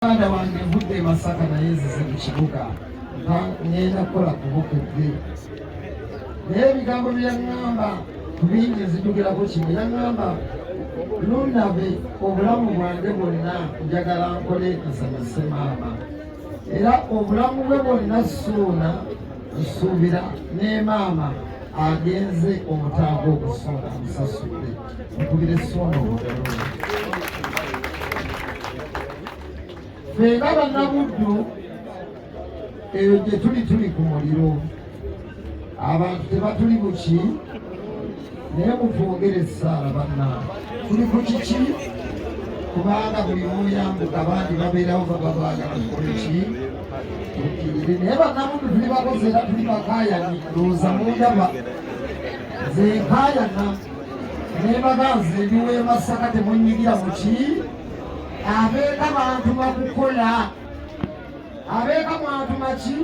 Mwana wange mvudde e Masaka naye nzize mu kibuga ngenda kukola ku Bukedde. Naye ebigambo bye yaŋŋamba bingi nzijukirako kimu. Yaŋŋamba lunnabe obulamu bwange bwonna njagala nkole nsanyuse maama, era obulamu bwe bwonna Ssuuna nsuubira ne maama agenze omutaaga okusonga amusasudde. Nkubire Ssuuna obugalo. Fenga bannabuddu eyo gye tuli ku muliro, abantu tebatuli buki, naye mutwogere essaala bannange, tuli ku kiki? Kubanga buli muyambuka abandi babeerawo baba baagala tukole ki? Tukkirire. Naye bannabuddu tuli bakozi era tuli bakaayani, ndowooza mundaba nze nkaayana nebaganza ebiwa e Masaka temunyigira mu ki? Abeeka bantu bakukola, abeeka bantu maki?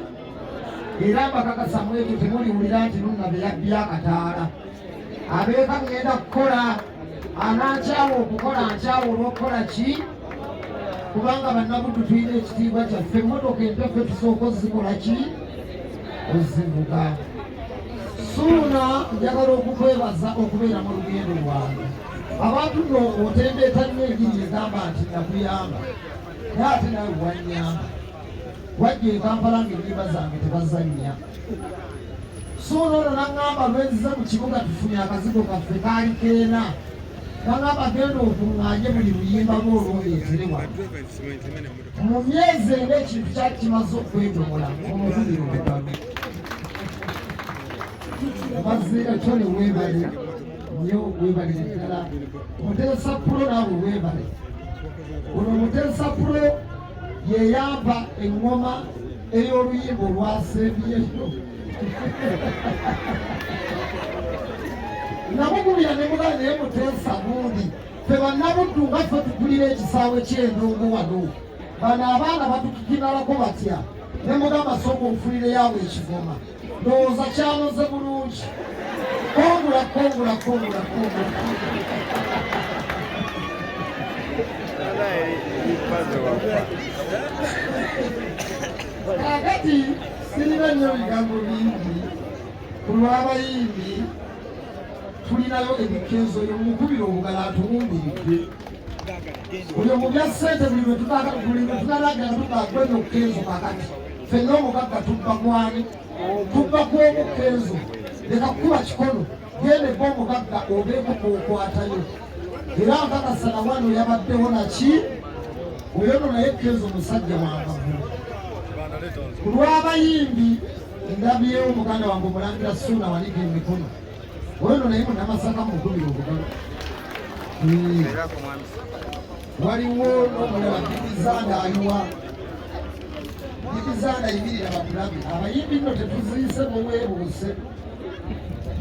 Era mbakakasa mwekyo temuliwulira nti lunnabe yabbye akataala. Abeeka ngenda kukola, anankyawa okukola nkyawa olw'okukola ki? Kubanga bannabuddu tulina ekitiibwa kyaffe. Emmotoka empeffe tusooka ozikola ki? Ozivuga. Ssuuna njagala okukwebaza okubeera mu lugendo lwange. Abantu nno otembeeta nnyo enjiri egamba nti nakuyamba, naye ate nawe wannyamba. Wajja e Kampala ng'ennyimba zange tebazannya. Ssuuna ono n'aŋŋamba lwenzize mu kibuga tufunye akazigo kaffe kaali keena. N'aŋŋamba genda okuŋŋaanye buli luyimba lw'olwoleetere wano. Mu myezi ena ekintu kyali kimaze okwedomola omubuliro obugalo. Maziira kyo ne weebale nnyo, weebalire ddala. Muteesa Pulo naawe weebale. Ono Muteesa Pulo ye yampa eŋŋoma ey'oluyimba olwasembyeyo. Namugulira ne mugala naye Muteesa gundi. Ffe bannabuddu nga ffe tugulira ekisaawe ky'endongo wano. Bano abaana batukikinalako batya. Ne mugamba sooka onfulireyawo ekigoma. Ndowooza kyanoze bulungi. Kongula. Kakati sirina nnyo bigambo bingi ku lw'abayimbi. Tulinayo ebikezo oyo mukubira obugala atuwumbiridde. Buli mu bya ssente buli lwe tunalagala tukagwenya okukenzo kakati. Ffenna omugagga tubba gwani? Tubba gw'omukenzo. Leka kukuba kikono, genda ebba omugagga obeeko kookwatayo. Era nkakasa na wano yabaddewo naki? Oyo no naye Kenzo musajja wangavu. Ku lw'abayimbi ndabyewo muganda wange Omulangira Ssuuna wanika emikono. Oyo no naye Munnamasaka mukubira obugalo. Waliwo n'omulala Bibizanda aliwa. Bibizanda yimirira bakulabi. Abayimbi nno tetuziise muweebuuse.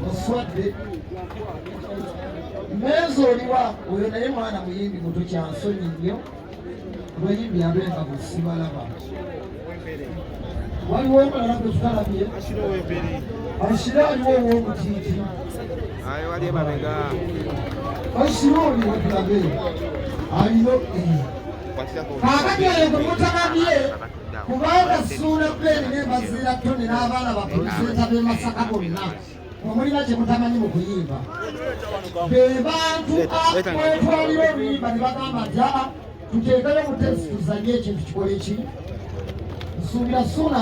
Oswadde Mmezo oliwa oyo naye mwana muyimbi muto kyansonyi nnyo. Lweyimbi abenga busibalaba. Waliwo omulala gwe tutalabye. Ashira aliwo ow'omutiiti. Ashira oli wetulabe alino kaakati oyo gwe mutalabye kubanga Ssuuna Beene ne Baziira Tone n'abaana bapuliseeta b'e Masaka bonna omulina kye mutamanyi mu kuyimba. Be bantu mwetwalira oluyimba ne bagamba nti tuteekayo Muteesa tuzanye ekintu kikole ki? Nsuubira Ssuuna